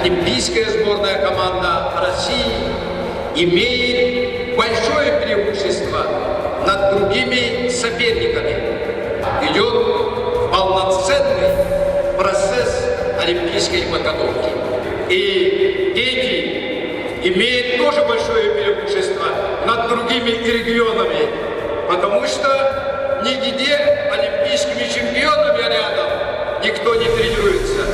олимпийская сборная команда России имеет большое преимущество над другими соперниками. Идет полноценный процесс олимпийской подготовки. И дети имеют тоже большое преимущество над другими регионами, потому что нигде олимпийскими чемпионами рядом никто не тренируется.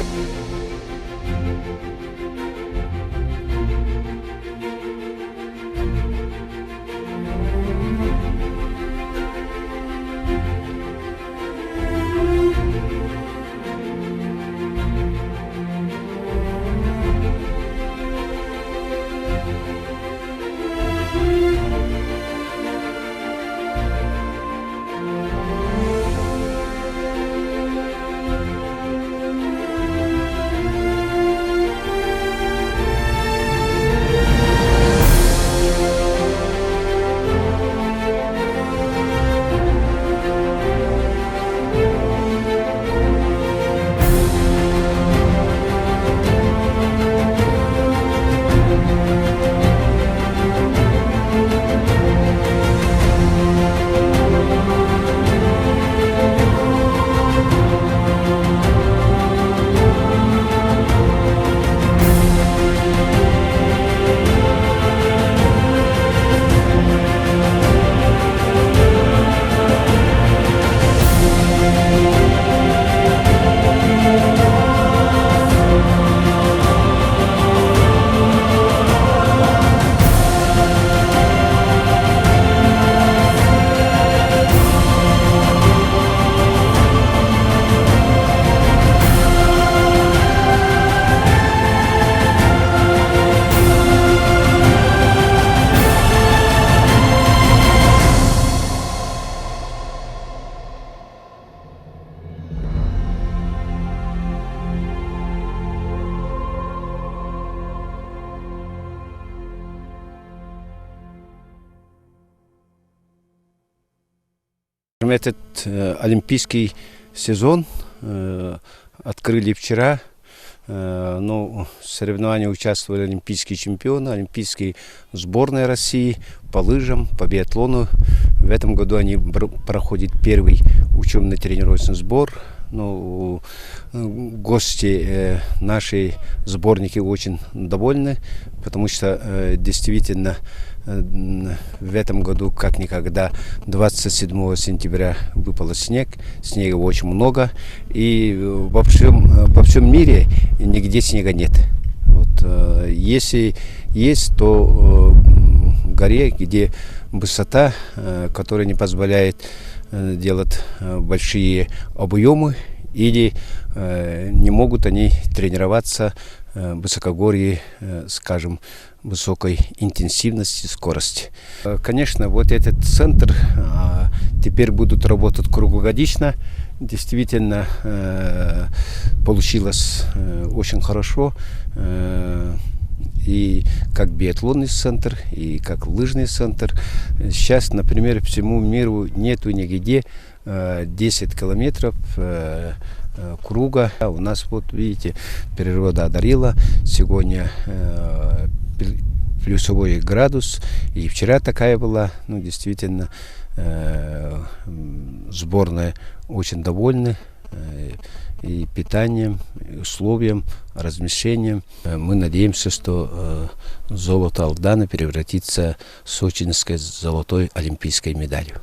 Этот олимпийский сезон открыли вчера. В соревновании участвовали олимпийские чемпионы, олимпийские сборные России по лыжам, по биатлону. В этом году они проходят первый учебно-тренировочный сбор. Гости, наши сборники очень довольны, потому что действительно в этом году, как никогда, 27 сентября выпал снег, снега очень много, и во всем мире нигде снега нет. Если есть, то в горе, где высота, которая не позволяет делать большие объемы, или не могут они тренироваться в высокогорье, скажем, высокой интенсивности, скорости. Конечно, вот этот центр теперь будут работать круглогодично. Действительно, получилось очень хорошо. И как биатлонный центр, и как лыжный центр. Сейчас, например, по всему миру нету нигде 10 километров круга. У нас, вот видите, природа одарила. Сегодня плюсовой градус. И вчера такая была. Действительно, сборная очень довольна. И питанием, и условием, размещением. Мы надеемся, что золото Алдана превратится в сочинской золотой олимпийской медалью.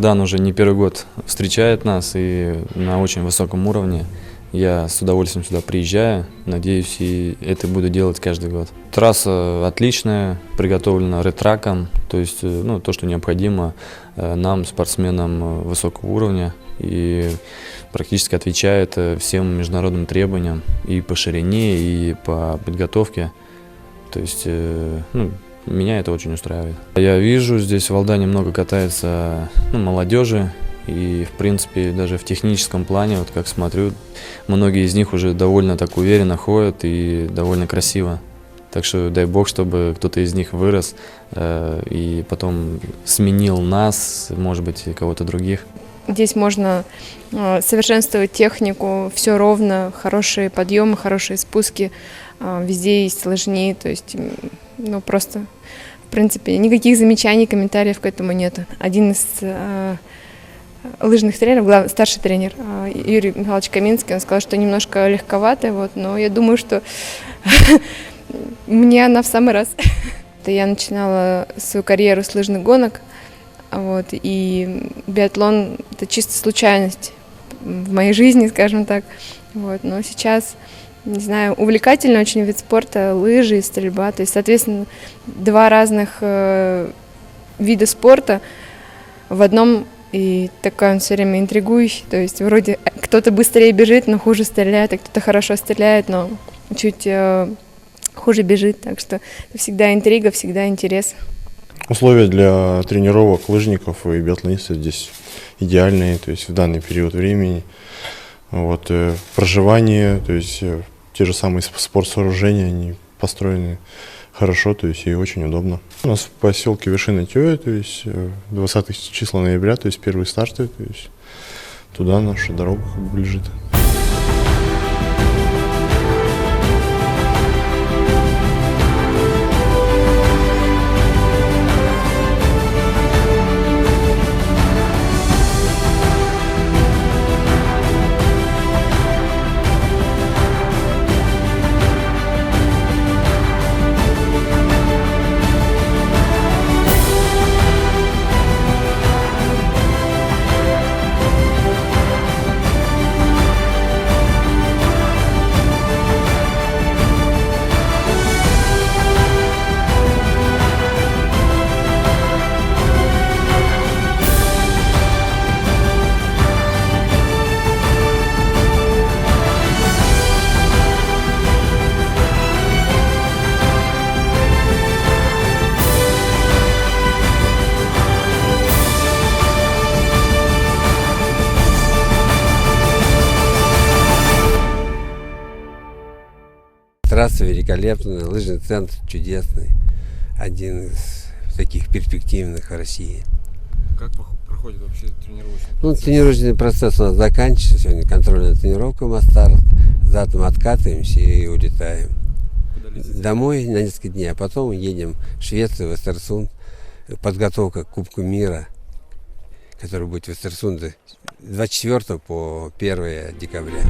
Алдан уже не первый год встречает нас и на очень высоком уровне. Я с удовольствием сюда приезжаю, надеюсь, и это буду делать каждый год. Трасса отличная, приготовлена ретраком, то есть то, что необходимо нам, спортсменам высокого уровня, и практически отвечает всем международным требованиям и по ширине, и по подготовке. То есть меня это очень устраивает. Я вижу, здесь в Алдане много катается молодежи. И, в принципе, даже в техническом плане, вот как смотрю, многие из них уже довольно так уверенно ходят и довольно красиво. Так что дай бог, чтобы кто-то из них вырос и потом сменил нас, может быть, и кого-то других. Здесь можно совершенствовать технику, все ровно, хорошие подъемы, хорошие спуски, везде есть лыжни, то есть, просто, в принципе, никаких замечаний, комментариев к этому нет. Один из лыжных тренеров, старший тренер Юрий Михайлович Каминский, он сказал, что немножко легковато, но я думаю, что мне она в самый раз. Я начинала свою карьеру с лыжных гонок, и биатлон – это чисто случайность в моей жизни, скажем так. Но сейчас, не знаю, увлекательный очень вид спорта – лыжи и стрельба. То есть, соответственно, два разных вида спорта в одном. И такой он все время интригующий, то есть вроде кто-то быстрее бежит, но хуже стреляет, а кто-то хорошо стреляет, но чуть хуже бежит, так что это всегда интрига, всегда интерес. Условия для тренировок лыжников и биатлонистов здесь идеальные, то есть в данный период времени. Проживание, то есть те же самые спортсооружения, они построены хорошо, то есть и очень удобно. У нас в поселке Вершина Тёя, то есть 20 числа ноября, то есть первые старты, то есть туда наша дорога лежит. Трасса великолепная, лыжный центр чудесный, один из таких перспективных в России. Как проходит вообще тренировочный процесс? Тренировочный процесс у нас заканчивается, сегодня контрольная тренировка Мастаров, завтра откатываемся и улетаем. Домой на несколько дней, а потом едем в Швецию, в Эстерсунд, подготовка к Кубку мира, который будет в Эстерсунде 24 по 1 декабря.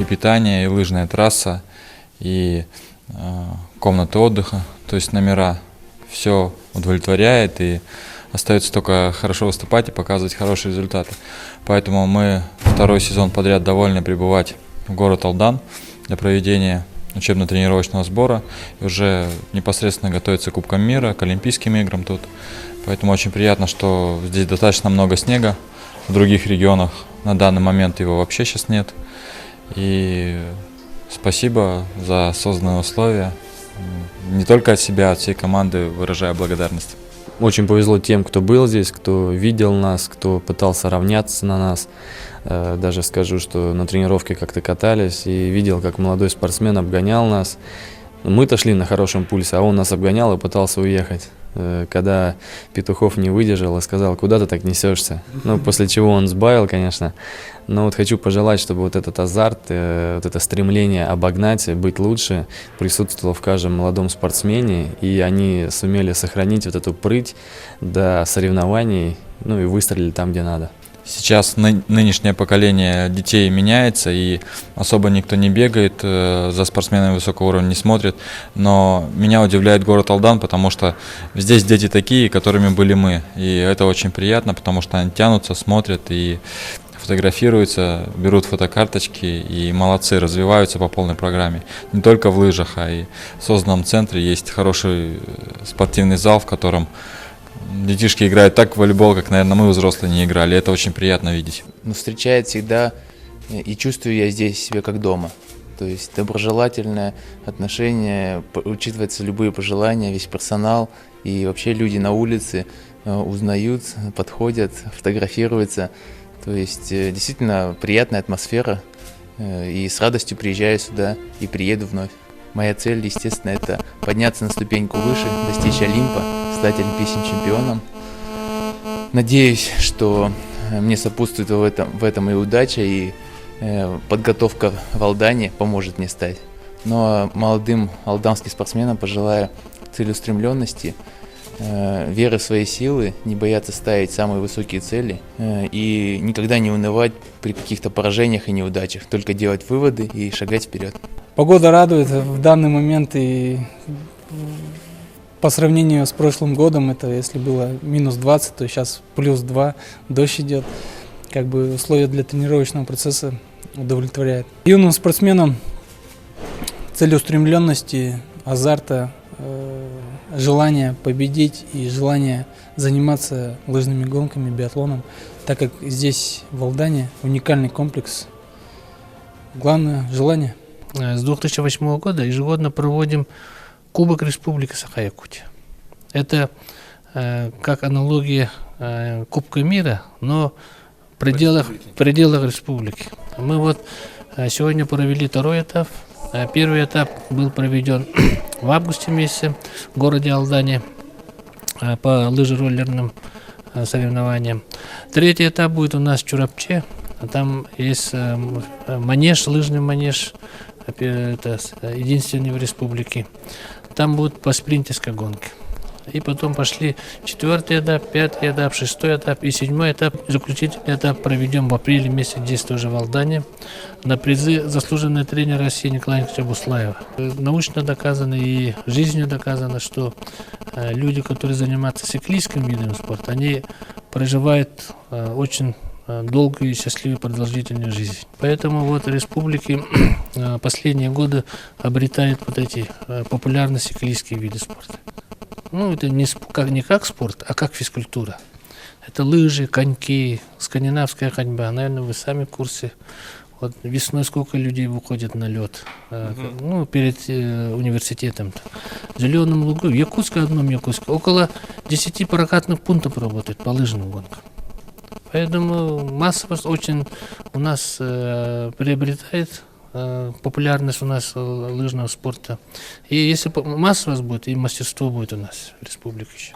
Питание, и лыжная трасса, и комната отдыха, то есть номера. Все удовлетворяет, и остается только хорошо выступать и показывать хорошие результаты. Поэтому мы второй сезон подряд довольны прибывать в город Алдан для проведения учебно-тренировочного сбора. И уже непосредственно готовится к Кубкам мира, к Олимпийским играм тут. Поэтому очень приятно, что здесь достаточно много снега. В других регионах на данный момент его вообще сейчас нет. И спасибо за созданные условия. Не только от себя, от всей команды выражаю благодарность. Очень повезло тем, кто был здесь, кто видел нас, кто пытался равняться на нас. Даже скажу, что на тренировке как-то катались и видел, как молодой спортсмен обгонял нас. Мы-то шли на хорошем пульсе, а он нас обгонял и пытался уехать. Когда Петухов не выдержал и сказал: куда ты так несешься? Ну, после чего он сбавил, конечно. Но вот хочу пожелать, чтобы вот этот азарт, вот это стремление обогнать, быть лучше присутствовало в каждом молодом спортсмене, и они сумели сохранить вот эту прыть до соревнований, ну и выстрелили там, где надо. Сейчас нынешнее поколение детей меняется, и особо никто не бегает, за спортсменами высокого уровня не смотрит. Но меня удивляет город Алдан, потому что здесь дети такие, которыми были мы. И это очень приятно, потому что они тянутся, смотрят и фотографируются, берут фотокарточки и молодцы, развиваются по полной программе. Не только в лыжах, а и в созданном центре есть хороший спортивный зал, в котором детишки играют так в волейбол, как, наверное, мы, взрослые, не играли. Это очень приятно видеть. Но встречает всегда, и чувствую я здесь себя как дома. То есть доброжелательное отношение, учитываются любые пожелания, весь персонал и вообще люди на улице узнают, подходят, фотографируются. То есть действительно приятная атмосфера, и с радостью приезжаю сюда и приеду вновь. Моя цель, естественно, это подняться на ступеньку выше, достичь Олимпа, стать олимпийским чемпионом. Надеюсь, что мне сопутствует в этом и удача, и подготовка в Алдане поможет мне стать. Но молодым алданским спортсменам пожелаю целеустремленности, веры в свои силы, не бояться ставить самые высокие цели и никогда не унывать при каких-то поражениях и неудачах, только делать выводы и шагать вперед. Погода радует в данный момент, и по сравнению с прошлым годом, это если было минус 20, то сейчас плюс 2, дождь идет. Как бы условия для тренировочного процесса удовлетворяют. Юным спортсменам целеустремленности, азарта, желание победить и желание заниматься лыжными гонками, биатлоном, так как здесь в Алдане уникальный комплекс. Главное – желание. С 2008 года ежегодно проводим Кубок Республики Саха-Якутия. Это как аналогия Кубка мира, но в пределах республики. Мы вот сегодня провели второй этап. Первый этап был проведен в августе месяце в городе Алдане по лыжероллерным соревнованиям. Третий этап будет у нас в Чурапче. Там есть манеж, лыжный манеж, это единственный в республике. Там будет по спринтерской гонке. И потом пошли 4-й этап, 5-й этап, 6-й этап и 7-й этап. Заключительный этап проведем в апреле месяце, здесь тоже в Алдане. На призы заслуженный тренер России Николая Николаевича Буслаева. Научно доказано и жизнью доказано, что люди, которые занимаются циклистским видом спорта, они проживают очень долгую и счастливую продолжительную жизнь. Поэтому вот республики последние годы обретают вот эти популярные циклистские виды спорта. Ну, это не как спорт, а как физкультура. Это лыжи, коньки, скандинавская ходьба. Наверное, вы сами в курсе. Вот весной сколько людей выходит на лед, ну, перед университетом. В Зеленом Лугу, в Якутске, около 10 прокатных пунктов работает по лыжным гонкам. Поэтому массовость очень у нас приобретает популярность у нас лыжного спорта. И если массовость будет, и мастерство будет у нас в республике еще.